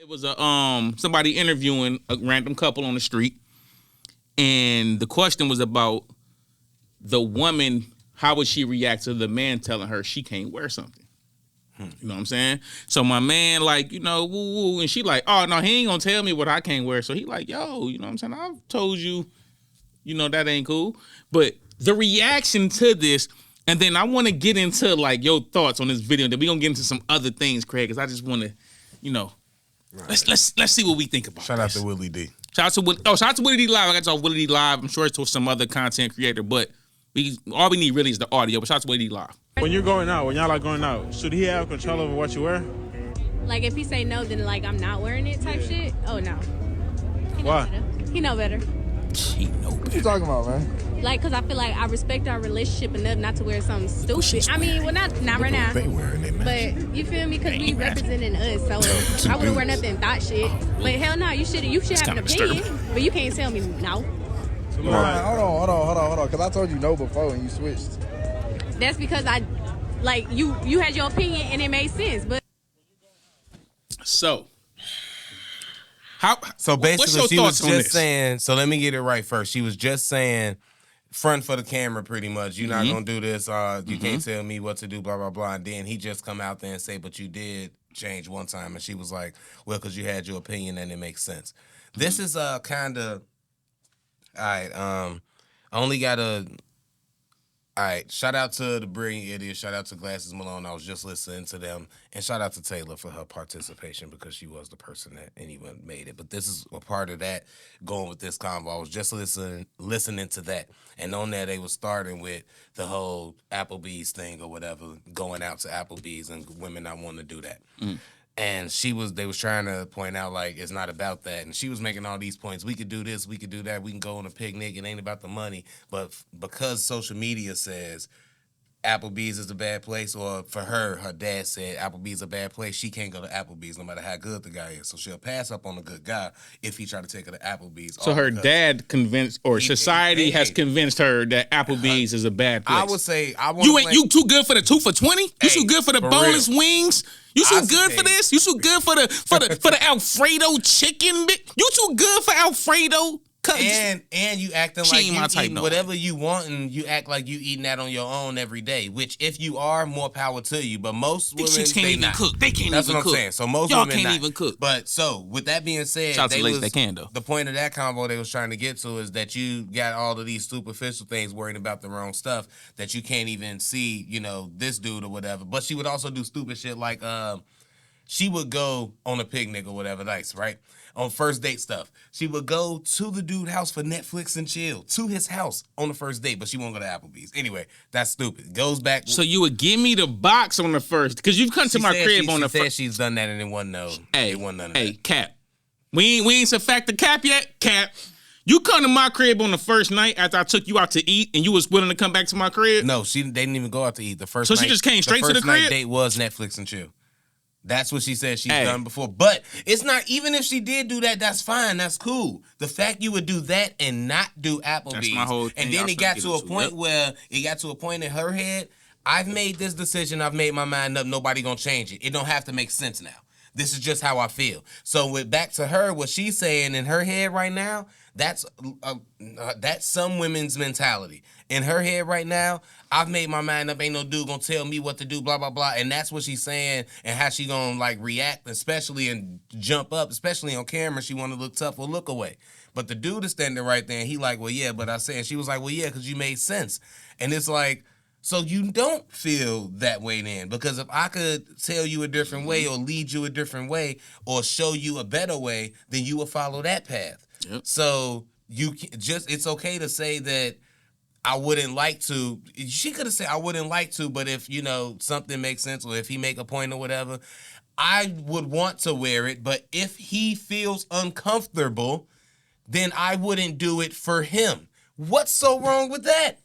It was a somebody interviewing a random couple on the street, and the question was about the woman. How would she react to the man telling her she can't wear something? You know what I'm saying? So my man, like, woo woo, and she like, oh no, he ain't gonna tell me what I can't wear. So he like, yo, you know what I'm saying? I've told you, that ain't cool. But the reaction to this, and then I want to get into like your thoughts on this video. Then we gonna get into some other things, Craig, because I just want to, right. let's see what we think about. Shout out to Willie D. Shout out to Willie D Live. I got y'all Willie D Live. I'm sure it's to some other content creator, but all we need really is the audio. But shout out to Willie D Live. When you're going out, when y'all are going out, should he have control over what you wear? Like if he say no, then like I'm not wearing it type shit. Oh no. Why? He know better. He know better. What you talking about, man? Like, cause I feel like I respect our relationship enough not to wear something stupid. I mean, well, not right now. They wearing it, man. But you feel me? Cause we representing us, so I wouldn't wear nothing thought shit. But hell no, you should have an opinion, but you can't tell me no. Hold on. Cause I told you no before and you switched. That's because you had your opinion and it made sense, but. So basically she was just saying, so let me get it right first. She was just saying, front for the camera pretty much, you're not going to do this, you can't tell me what to do, blah, blah, blah. And then he just come out there and say, but you did change one time. And she was like, well, because you had your opinion and it makes sense. This is kind of, all right, I only got a... All right, shout out to the Brilliant Idiot. Shout out to Glasses Malone. I was just listening to them. And shout out to Taylor for her participation because she was the person that anyone made it. But this is a part of that going with this convo. I was just listening to that. And on there, they were starting with the whole Applebee's thing or whatever, going out to Applebee's and women not wanting to do that. And they was trying to point out, like, it's not about that. And she was making all these points. We could do this, we could do that, we can go on a picnic, it ain't about the money. But because social media says Applebee's is a bad place, or for her dad said Applebee's a bad place, she can't go to Applebee's no matter how good the guy is. So she'll pass up on a good guy if he try to take her to Applebee's. So her dad convinced, or society has convinced her that Applebee's is a bad place. I would say, you too good for the 2 for $20? You too good for the boneless wings? You too good for this? You too good for the Alfredo chicken? You too good for Alfredo? And you acting like you eating whatever you want, and you act like you eating that on your own every day. Which, if you are, more power to you. But most women, these can't even cook. They can't That's even cook. That's what I'm saying. So most y'all women can't even cook. But so with that being said, they can though. The point of that convo they was trying to get to is that you got all of these superficial things, worrying about the wrong stuff that you can't even see. This dude or whatever. But she would also do stupid shit like she would go on a picnic or whatever, nice, right? On first date stuff. She would go to the dude's house for Netflix and chill. To his house on the first date, but she won't go to Applebee's. Anyway, that's stupid. Goes back. So you would give me the box on the first, because you've come to my crib on the first. She said she's done that and it wasn't no. Hey, it wasn't none of that. Cap. We ain't surfacted Cap yet? Cap. You come to my crib on the first night after I took you out to eat and you was willing to come back to my crib? No, they didn't even go out to eat. The first so night, she just came straight to the crib? The first night date was Netflix and chill. That's what she said she's done before. But it's not, even if she did do that, that's fine. That's cool. The fact you would do that and not do Applebee's. That's my whole thing. And then it got to a point where it got to a point in her head, I've made this decision. I've made my mind up. Nobody gonna change it. It don't have to make sense now. This is just how I feel. So back to her, what she's saying in her head right now, that's some women's mentality. In her head right now, I've made my mind up. Ain't no dude gonna tell me what to do, blah, blah, blah. And that's what she's saying and how she gonna react, especially and jump up, especially on camera. She wanna look tough or look away. But the dude is standing right there and he like, well, yeah, but I said, she was like, well, yeah, because you made sense. And it's like, so you don't feel that way then. Because if I could tell you a different way or lead you a different way or show you a better way, then you will follow that path. Yep. So it's okay to say that I wouldn't like to. She could have said I wouldn't like to, but if, something makes sense or if he make a point or whatever, I would want to wear it. But if he feels uncomfortable, then I wouldn't do it for him. What's so wrong with that?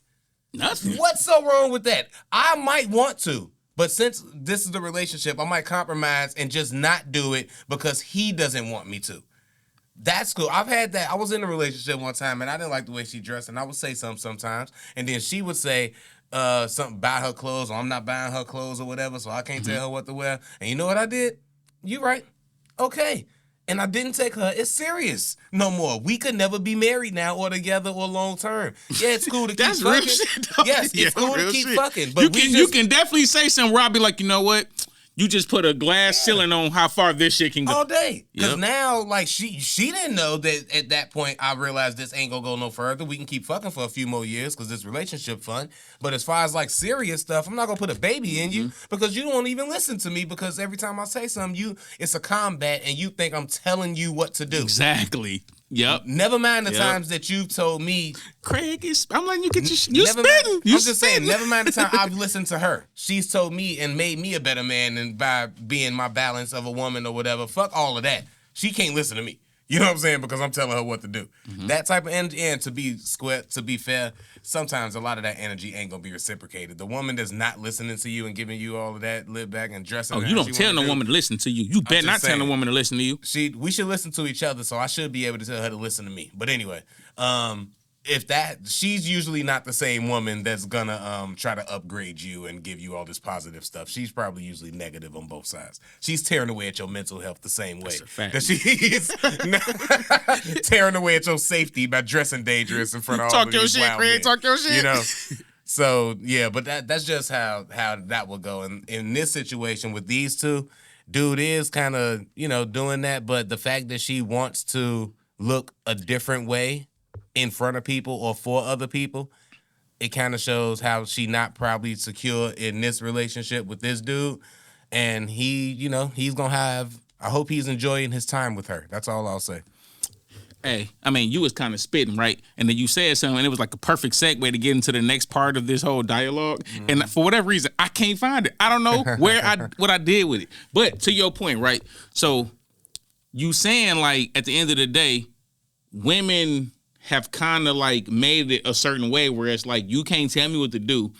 Nothing. What's so wrong with that? I might want to, but since this is the relationship, I might compromise and just not do it because he doesn't want me to. That's cool. I've had that. I was in a relationship one time and I didn't like the way she dressed, and I would say something sometimes, and then she would say something about her clothes, or I'm not buying her clothes or whatever, so I can't tell her what to wear. And you know what I did? You right. Okay. and I didn't take her as serious no more. We could never be married now or together or long term. Yeah, it's cool to keep That's fucking. real shit, though. Yes, it's cool to real keep shit. fucking. But you can definitely say something where I'll be like, you know what? You just put a glass ceiling on how far this shit can go. All day. Because now, like, she didn't know that at that point I realized this ain't gonna go no further. We can keep fucking for a few more years because this relationship fun. But as far as, like, serious stuff, I'm not gonna put a baby in you because you won't even listen to me because every time I say something, it's a combat and you think I'm telling you what to do. Exactly. Yep. Never mind the times that you've told me, Craig, I'm letting you get you spitting. I'm just saying, never mind the time I've listened to her. She's told me and made me a better man and by being my balance of a woman or whatever. Fuck all of that. She can't listen to me. You know what I'm saying? Because I'm telling her what to do. That type of energy, and to be fair, sometimes a lot of that energy ain't gonna be reciprocated. The woman that's not listening to you and giving you all of that, live back and dressing. Oh, you don't tell no woman to listen to you. You better not tell no woman to listen to you. We should listen to each other, so I should be able to tell her to listen to me. But anyway, she's usually not the same woman that's gonna try to upgrade you and give you all this positive stuff. She's probably usually negative on both sides. She's tearing away at your mental health the same way that she is tearing away at your safety by dressing dangerous in front of all of these wild men. Talk your shit. You know. So yeah, but that's just how that will go. And in this situation with these two, dude is kind of doing that, but the fact that she wants to look a different way in front of people or for other people, it kind of shows how she not probably secure in this relationship with this dude. And he's going to have, I hope he's enjoying his time with her. That's all I'll say. Hey, I mean, you was kind of spitting, right? And then you said something, and it was like a perfect segue to get into the next part of this whole dialogue. And for whatever reason, I can't find it. I don't know what I did with it. But to your point, right? So you saying, like, at the end of the day, women have kind of like made it a certain way where it's like, you can't tell me what to do.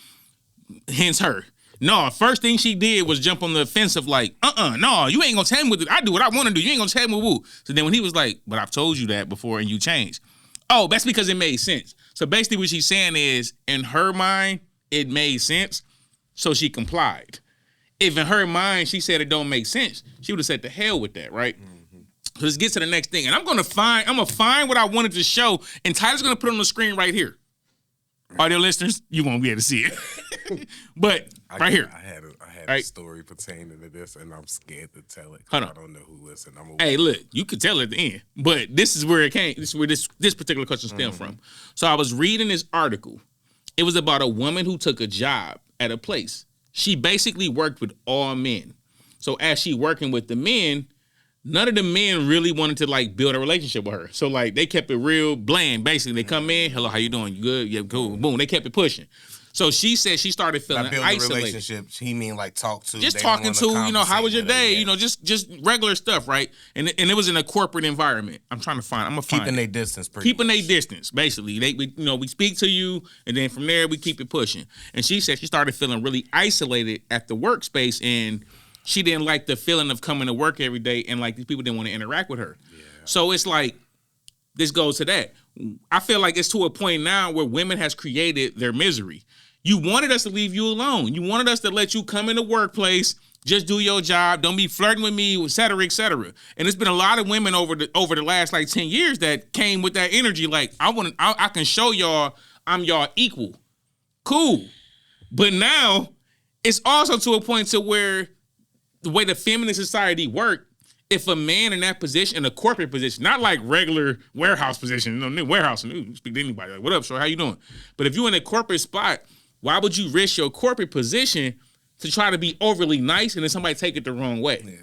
Hence her. No, first thing she did was jump on the offensive like, no, you ain't gonna tell me what to do. I do what I want to do. You ain't gonna tell me woo. So then when he was like, but I've told you that before and you changed. Oh, that's because it made sense. So basically what she's saying is, in her mind, it made sense, so she complied. If in her mind she said it don't make sense, she would have said to hell with that, right? So let's get to the next thing. And I'm gonna find what I wanted to show, and Tyler's gonna put it on the screen right here. Audio listeners, you won't be able to see it. But right here. I had a story pertaining to this, and I'm scared to tell it. Hold on. I don't know who listened. Hey, look, you could tell it at the end, but this is where it came. This is where this particular question stemmed from. So I was reading this article. It was about a woman who took a job at a place. She basically worked with all men. So as she working with the men, none of the men really wanted to like build a relationship with her. So like they kept it real bland. Basically, they come in, hello, how you doing? You good? Yeah, cool. Boom. They kept it pushing. So she said she started feeling isolated. Relationship, he mean like talk to. Just talking to, how was your day? Just regular stuff, right? And it was in a corporate environment. I'm gonna find keeping their distance. Keeping their distance, basically. We speak to you, and then from there we keep it pushing. And she said she started feeling really isolated at the workspace, and she didn't like the feeling of coming to work every day, and like these people didn't want to interact with her. Yeah. So it's like, this goes to that. I feel like it's to a point now where women has created their misery. You wanted us to leave you alone. You wanted us to let you come in the workplace, just do your job, don't be flirting with me, et cetera, et cetera. And there's been a lot of women over the last like 10 years that came with that energy. Like, I can show y'all I'm y'all equal. Cool. But now it's also to a point to where the way the feminist society work, if a man in that position, in a corporate position, not like regular warehouse position, warehouse, speak to anybody, like, what up, sir, how you doing? But if you're in a corporate spot, why would you risk your corporate position to try to be overly nice and then somebody take it the wrong way? Yeah.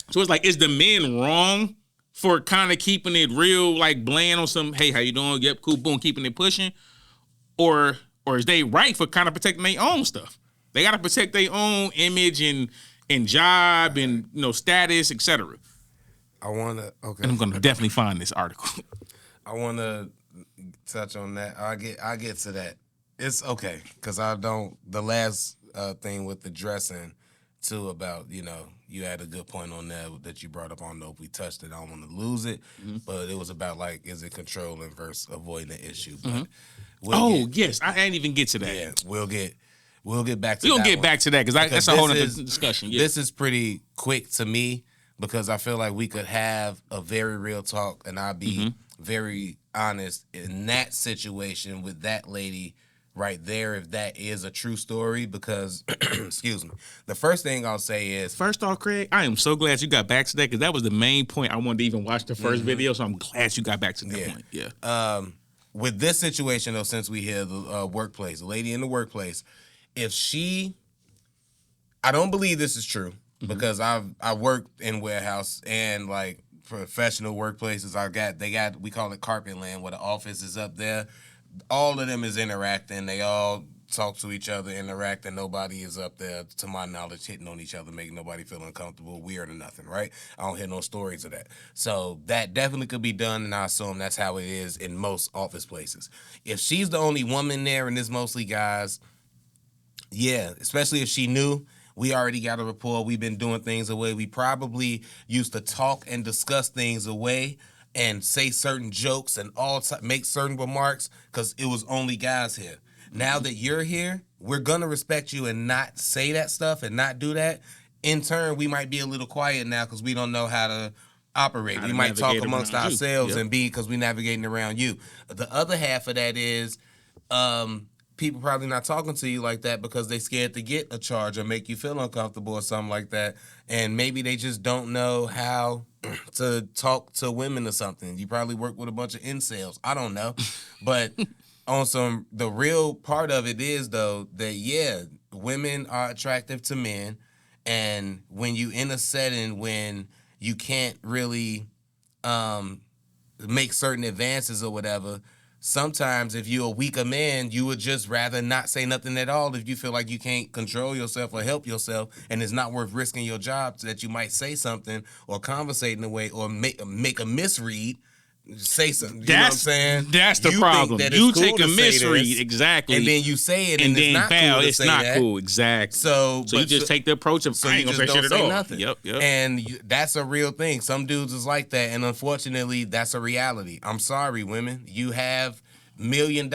So it's like, is the men wrong for kind of keeping it real, like bland on some, hey, how you doing? Yep, cool, boom, keeping it pushing? Or is they right for kind of protecting their own stuff? They got to protect their own image and job and status, etc. And I'm gonna definitely find this article. I wanna touch on that. I get to that. It's okay because I don't. The last thing with the dressing too about you had a good point on that you brought up. I don't know if we touched it. I don't want to lose it, but it was about like, is it controlling versus avoiding the issue? But yes, I ain't even get to that. Yeah, we'll get back to that. We'll get back to that because that's a whole other discussion. Yeah. This is pretty quick to me, because I feel like we could have a very real talk, and I'll be very honest in that situation with that lady right there, if that is a true story, because, excuse me, the first thing I'll say is... First off, Craig, I am so glad you got back to that, because that was the main point I wanted to even watch the first video, so I'm glad you got back to that point. Yeah. With this situation, though, since we hear the workplace, the lady in the workplace, if she... I don't believe this is true, because I worked in warehouse and, like, professional workplaces. We call it carpet land, where the office is up there. All of them is interacting. They all talk to each other, interact, and nobody is up there, to my knowledge, hitting on each other, making nobody feel uncomfortable, weird, or nothing, right? I don't hear no stories of that. So that definitely could be done, and I assume that's how it is in most office places. If she's the only woman there and it's mostly guys, yeah, especially if she knew, we already got a rapport, we've been doing things away, we probably used to talk and discuss things away, and say certain jokes and make certain remarks, because it was only guys here. Now that you're here, we're going to respect you and not say that stuff and not do that. In turn, we might be a little quiet now because we don't know how to operate. We might talk amongst ourselves and because we're navigating around you. The other half of that is people probably not talking to you like that because they scared to get a charge or make you feel uncomfortable or something like that. And maybe they just don't know how to talk to women or something. You probably work with a bunch of incels. I don't know. But the real part of it is, though, that, yeah, women are attractive to men. And when you in a setting when you can't really make certain advances or whatever, sometimes if you're a weaker man, you would just rather not say nothing at all if you feel like you can't control yourself or help yourself, and it's not worth risking your job so that you might say something or conversate in a way or make a misread. Say something. You know what I'm saying? That's the problem. You take a misread, exactly, and then you say it, and then it's not cool. It's not cool, exactly. So you just take the approach of I ain't gonna say shit at all. Nothing. Yep. And that's a real thing. Some dudes is like that, and unfortunately, that's a reality. I'm sorry, women. You have $1 million.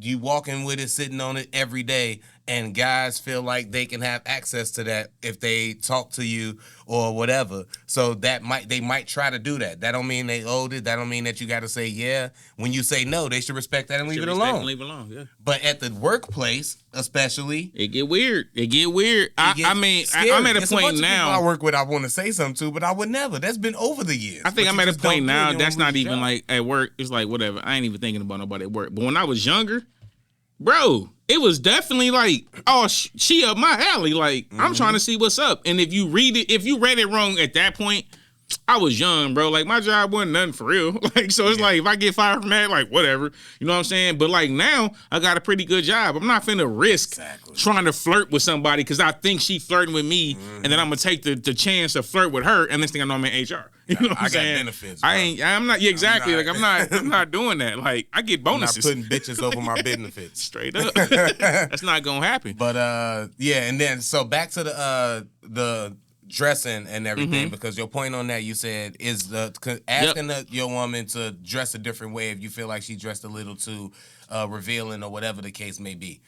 You walking with it, sitting on it every day, and guys feel like they can have access to that if they talk to you or whatever. So they might try to do that. That don't mean they owed it. That don't mean that you got to say yeah. When you say no, they should respect that and leave it alone. Leave it alone, yeah. But at the workplace, especially, it get weird. I'm at a point now. I work with, I want to say something to, but I would never. That's been over the years. I think I'm at a point now that's not even like at work. It's like whatever. I ain't even thinking about nobody at work. But when I was younger, bro, it was definitely like, oh, she up my alley. Like, I'm trying to see what's up. And if you read it wrong at that point, I was young, bro. Like, my job wasn't nothing for real. Like, so it's like, if I get fired from that, like, whatever. You know what I'm saying? But, like, now, I got a pretty good job. I'm not finna risk trying to flirt with somebody because I think she flirting with me, and then I'm gonna take the chance to flirt with her, and this thing I know I'm in HR. You know what I'm saying? I got benefits, bro. I'm not, yeah, exactly. I'm not doing that. Like, I get bonuses. I'm not putting bitches over my benefits. Straight up. That's not gonna happen. But, yeah, and then, so back to the dressing and everything, because your point on that, you said, is asking your woman to dress a different way if you feel like she dressed a little too revealing or whatever the case may be.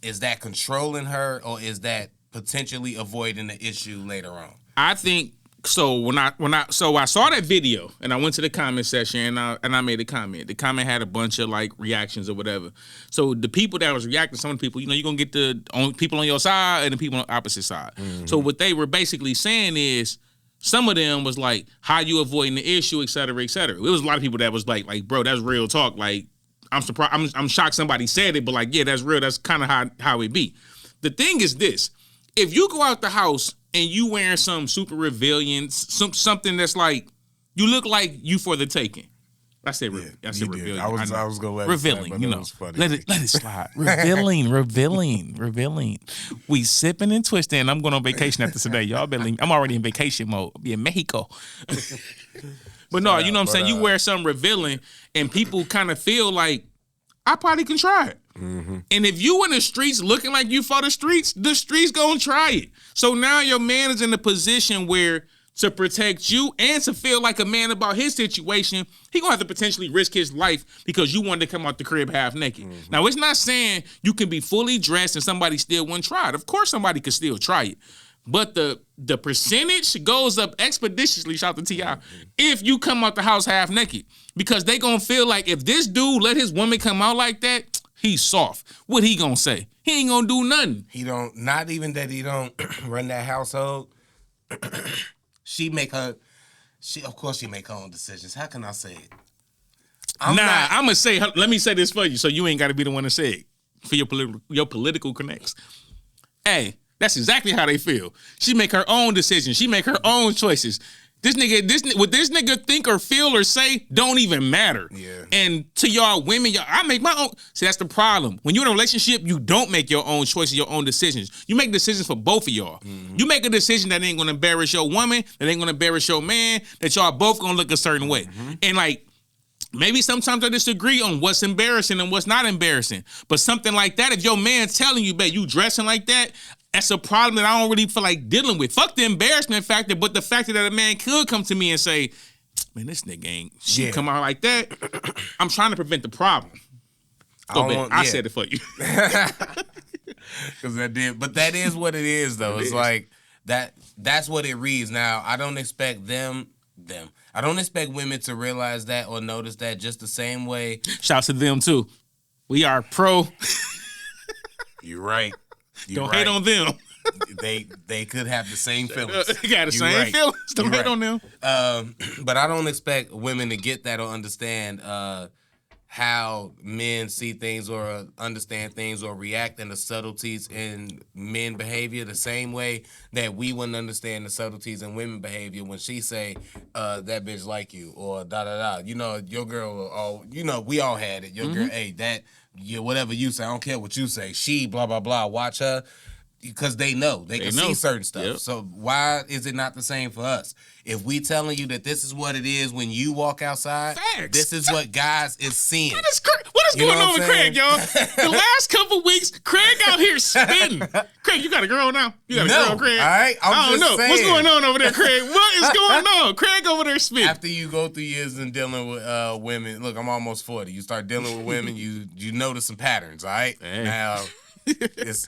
Is that controlling her, or is that potentially avoiding the issue later on? I think so. When I saw that video and I went to the comment section and I made a comment. The comment had a bunch of like reactions or whatever. So the people that was reacting, some of the people, you're gonna get the people on your side and the people on the opposite side. So what they were basically saying is, some of them was like, how you avoiding the issue, et cetera, et cetera. It was a lot of people that was like, bro, that's real talk. Like, I'm surprised. I'm shocked somebody said it, but like, yeah, that's real. That's kind of how it be. The thing is this: if you go out the house and you wearing some super revealing, something that's like, you look like you for the taking. I said revealing. I was gonna let revealing. It slide, you know, it was funny. let it slide. revealing. We sipping and twisting. I'm going on vacation after today. Y'all been. I'm already in vacation mode. I'll be in Mexico. But no, you know what I'm saying? You wear something revealing, and people kind of feel like, I probably can try it. And if you in the streets looking like you for the streets gonna try it. So now your man is in a position where, to protect you and to feel like a man about his situation, he gonna have to potentially risk his life because you wanted to come out the crib half naked. Now, it's not saying you can be fully dressed and somebody still wouldn't try it. Of course somebody could still try it. But the percentage goes up expeditiously, shout out to T.I., if you come out the house half naked. Because they gonna feel like if this dude let his woman come out like that, he's soft. What he gonna say? He ain't gonna do nothing. He don't, not even that he don't run that household. Of course she make her own decisions. How can I say it? I'm gonna say, let me say this for you so you ain't gotta be the one to say it for your political connects. Hey, that's exactly how they feel. She make her own decisions. She make her own choices. What this nigga think or feel or say don't even matter. Yeah. And to y'all women, I make my own. See, that's the problem. When you're in a relationship, you don't make your own choices, your own decisions. You make decisions for both of y'all. Mm-hmm. You make a decision that ain't gonna embarrass your woman, that ain't gonna embarrass your man, that y'all both gonna look a certain way. Mm-hmm. And like, maybe sometimes I disagree on what's embarrassing and what's not embarrassing. But something like that, if your man's telling you, babe, you dressing like that, that's a problem that I don't really feel like dealing with. Fuck the embarrassment factor, but the fact that a man could come to me and say, man, this nigga ain't shit come out like that. I'm trying to prevent the problem. I said it for you. Because that did, but that is what it is, though. It's like that's what it reads. Now, I don't expect I don't expect women to realize that or notice that just the same way. Shouts to them, too. We are pro. You're right. Don't hate on them. They could have the same feelings. They got the same feelings. Don't hate on them. But I don't expect women to get that or understand how men see things or understand things or react in the subtleties in men behavior the same way that we wouldn't understand the subtleties in women behavior when she say that bitch like you or da-da-da. You know, your girl, we all had it. Your girl, hey, that, whatever you say, I don't care what you say. She, blah, blah, blah. Watch her. Because they know. They can see certain stuff. Yep. So why is it not the same for us? If we telling you that this is what it is when you walk outside, this is what guys is seeing. What is going on with Craig, y'all? The last couple weeks, Craig out here spitting. Craig, you got a girl now? You got a girl, Craig? All right, I don't know. Saying. What's going on over there, Craig? What is going on? Craig over there spitting. After you go through years in dealing with women, look, I'm almost 40. You start dealing with women, you notice some patterns, all right? Hey. Now,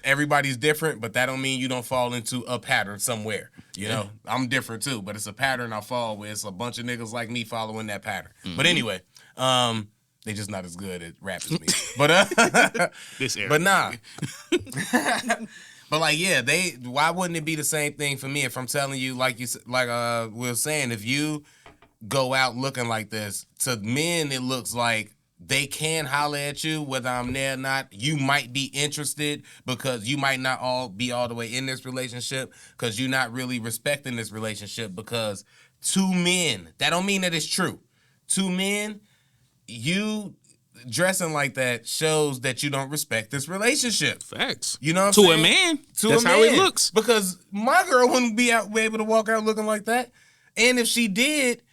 everybody's different, but that don't mean you don't fall into a pattern somewhere. You know, I'm different too, but it's a pattern I fall with. It's a bunch of niggas like me following that pattern. Mm-hmm. But anyway, they just not as good at rap as me. But this era. But nah. But like, yeah, why wouldn't it be the same thing for me if I'm telling you, like we were saying, if you go out looking like this, to men it looks like they can holler at you whether I'm there or not. You might be interested because you might not be all the way in this relationship because you're not really respecting this relationship because two men, that don't mean that it's true. Two men, you dressing like that shows that you don't respect this relationship. Facts. You know what I'm saying? To a man. To that's a man. How it looks. Because my girl wouldn't be able to walk out looking like that. And if she did,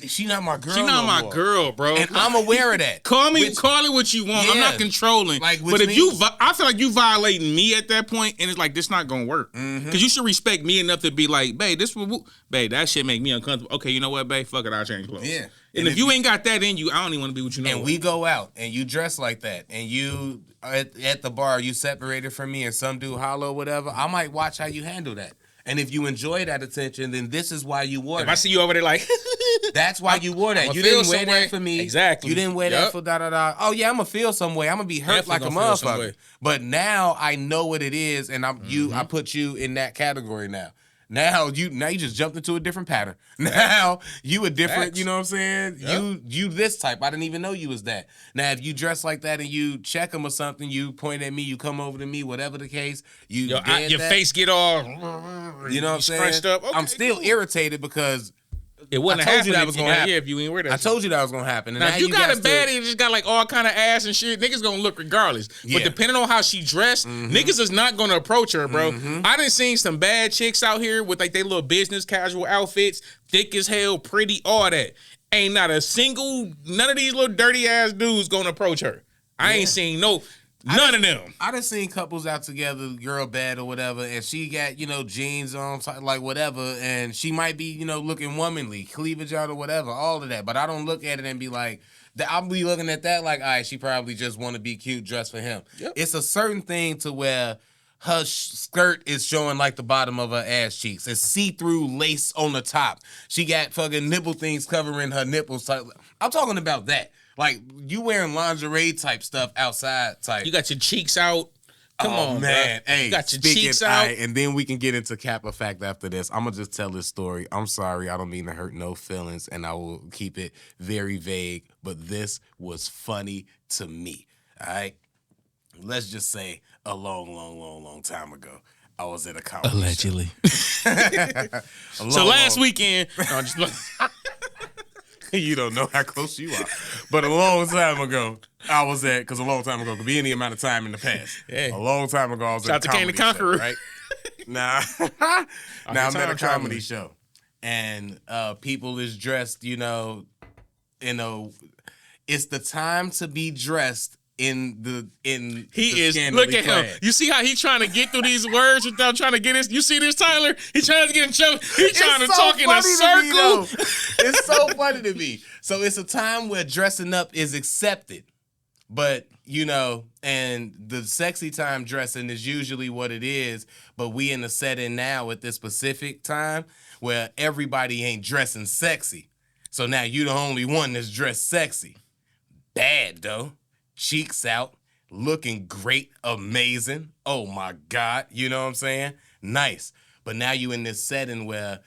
she not my girl. She not my girl, bro. And I'm aware of that. Call it what you want. Yeah. I'm not controlling. But if I feel like you violating me at that point, and it's like this not gonna work. Because you should respect me enough to be like, babe, that shit make me uncomfortable. Okay, you know what, babe? Fuck it, I'll change clothes. Yeah. And if you ain't got that in you, I don't even want to be with you. And we go out and you dress like that, and you at the bar, you separated from me, and some dude holler or whatever. I might watch how you handle that. And if you enjoy that attention, then this is why you wore that. If I see you over there like... That's why you wore that. You didn't wear that for me. Exactly. You didn't wear that for da-da-da. Oh, yeah, I'm going to feel some way. I'm going to be hurt like a motherfucker. But now I know what it is, and I put you in that category now. Now you just jumped into a different pattern. Now you a different, Facts. You know what I'm saying? Yep. You this type. I didn't even know you was that. Now if you dress like that and you check them or something, you point at me, you come over to me, whatever the case, your face get all, you know what I'm saying? Up. Okay, I'm still irritated because it wouldn't have happened if you ain't wear that. I told you that was gonna happen. And now if you got a baddie and just got like all kind of ass and shit, niggas gonna look regardless. Yeah. But depending on how she dressed, niggas is not gonna approach her, bro. I done seen some bad chicks out here with like they little business casual outfits, thick as hell, pretty, all that. Ain't not a single, none of these little dirty ass dudes gonna approach her. I ain't seen none of them. I done seen couples out together, girl bad or whatever, and she got, jeans on, like whatever, and she might be, looking womanly, cleavage out or whatever, all of that. But I don't look at it and be like, I'll be looking at that like, all right, she probably just want to be cute dressed for him. Yep. It's a certain thing to where her skirt is showing like the bottom of her ass cheeks. It's see-through lace on the top. She got fucking nipple things covering her nipples. I'm talking about that. Like, you wearing lingerie type stuff outside type. You got your cheeks out. Come on, man. Bro. Hey, you got your cheeks out. And then we can get into Kappa Fact after this. I'm going to just tell this story. I'm sorry. I don't mean to hurt no feelings, and I will keep it very vague, but this was funny to me. All right? Let's just say a long time ago, I was at a comedy Allegedly. So last weekend... No, you don't know how close you are. But a long time ago, I was at, because a long time ago could be any amount of time in the past. Yeah. A long time ago, I was at a comedy show, right? Now I'm at a comedy show. And people is dressed, it's the time to be dressed he is. Look at him. You see how he's trying to get through these words without trying to get this. You see this, Tyler? He's trying to get in trouble. He's trying to talk in a circle. It's so funny to me. So it's a time where dressing up is accepted, but and the sexy time dressing is usually what it is. But we in the setting now at this specific time where everybody ain't dressing sexy. So now you the only one that's dressed sexy. Bad though. Cheeks out, looking great, amazing. Oh my God, you know what I'm saying? Nice. But now you in this setting where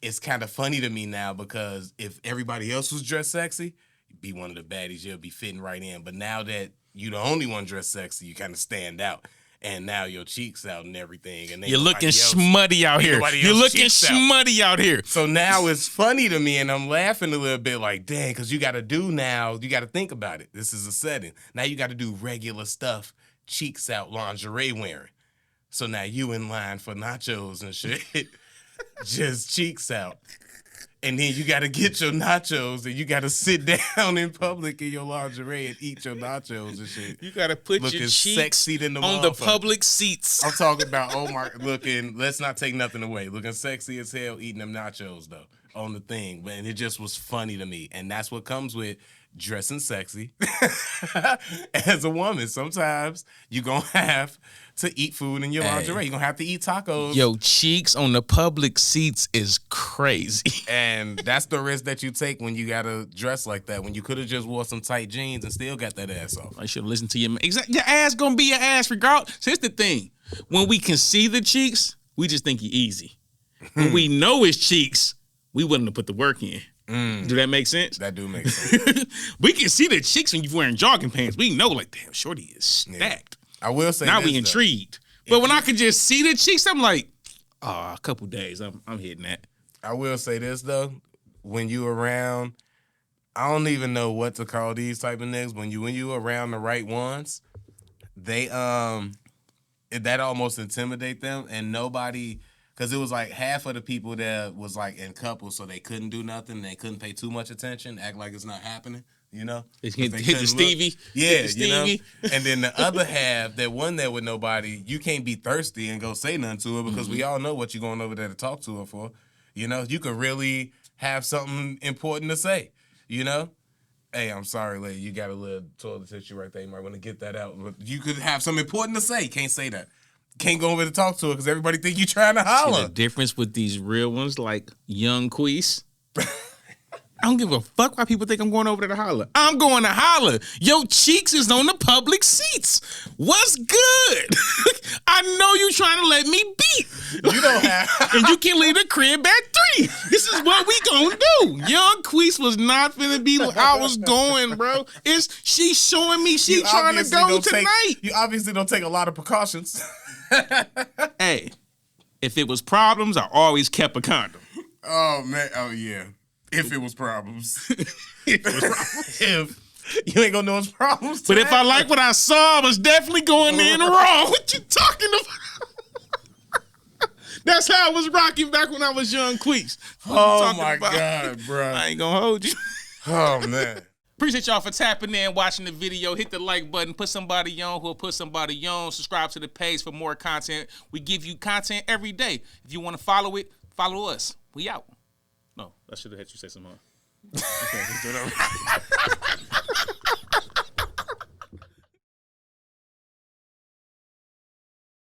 it's kind of funny to me now because if everybody else was dressed sexy, you'd be one of the baddies, you'll be fitting right in. But now that you the only one dressed sexy, you kind of stand out. And now your cheeks out and everything. And you're looking smutty out here. You're looking smutty out here. So now it's funny to me, and I'm laughing a little bit like, dang, because you got to think about it. This is a setting. Now you got to do regular stuff, cheeks out, lingerie wearing. So now you in line for nachos and shit, just cheeks out. And then you got to get your nachos and you got to sit down in public in your lingerie and eat your nachos and shit. You got to put your cheeks sexy than on the public seats. I'm talking about, let's not take nothing away. Looking sexy as hell, eating them nachos, though, on the thing. And it just was funny to me. And that's what comes with dressing sexy. As a woman, sometimes you're going to have to eat food in your lingerie. You're going to have to eat tacos. Yo, cheeks on the public seats is crazy. And that's the risk that you take when you got to dress like that, when you could have just wore some tight jeans and still got that ass off. I should have listened to your man. Exactly. Your ass going to be your ass regardless. So here's the thing. When we can see the cheeks, we just think he easy. When we know his cheeks, we willing to put the work in. Do that make sense? That do make sense. We can see the cheeks when you're wearing jogging pants. We know, like, damn, shorty is stacked. I will say now this, we intrigued. But when I could just see the cheeks, I'm like, a couple days, I'm hitting that. I will say this though, when you around, I don't even know what to call these type of niggas. When you around the right ones, they that almost intimidate them, and nobody. Because it was like half of the people that was like in couples, so they couldn't do nothing. They couldn't pay too much attention, act like it's not happening, Hit the Stevie. Yeah, Stevie. And then the other half that wasn't there with nobody, you can't be thirsty and go say nothing to her because we all know what you're going over there to talk to her for. You could really have something important to say, Hey, I'm sorry, lady, you got a little toilet tissue right there. You might want to get that out. But you could have something important to say. Can't say that. Can't go over to talk to her because everybody think you trying to holler. See the difference with these real ones like Young Queese? I don't give a fuck why people think I'm going over there to holler. I'm going to holler. Your cheeks is on the public seats. What's good? I know you trying to let me beat. You don't have. And you can leave the crib at 3. This is what we gonna do. Young Queese was not finna be where I was going, bro. She's showing me she trying to go tonight. You obviously don't take a lot of precautions. Hey, if it was problems, I always kept a condom. Oh, man. Oh, yeah. If it was problems. If you ain't gonna know it's problems. But if I like what I saw, I was definitely going in wrong. What you talking about? That's how I was rocking back when I was Young Queese. Oh, my God, bro. I ain't gonna hold you. Oh, man. Appreciate y'all for tapping in, watching the video. Hit the like button. Put somebody on who'll put somebody on. Subscribe to the page for more content. We give you content every day. If you want to follow it, follow us. We out. No, I should have had you say something. Okay, let's do it over.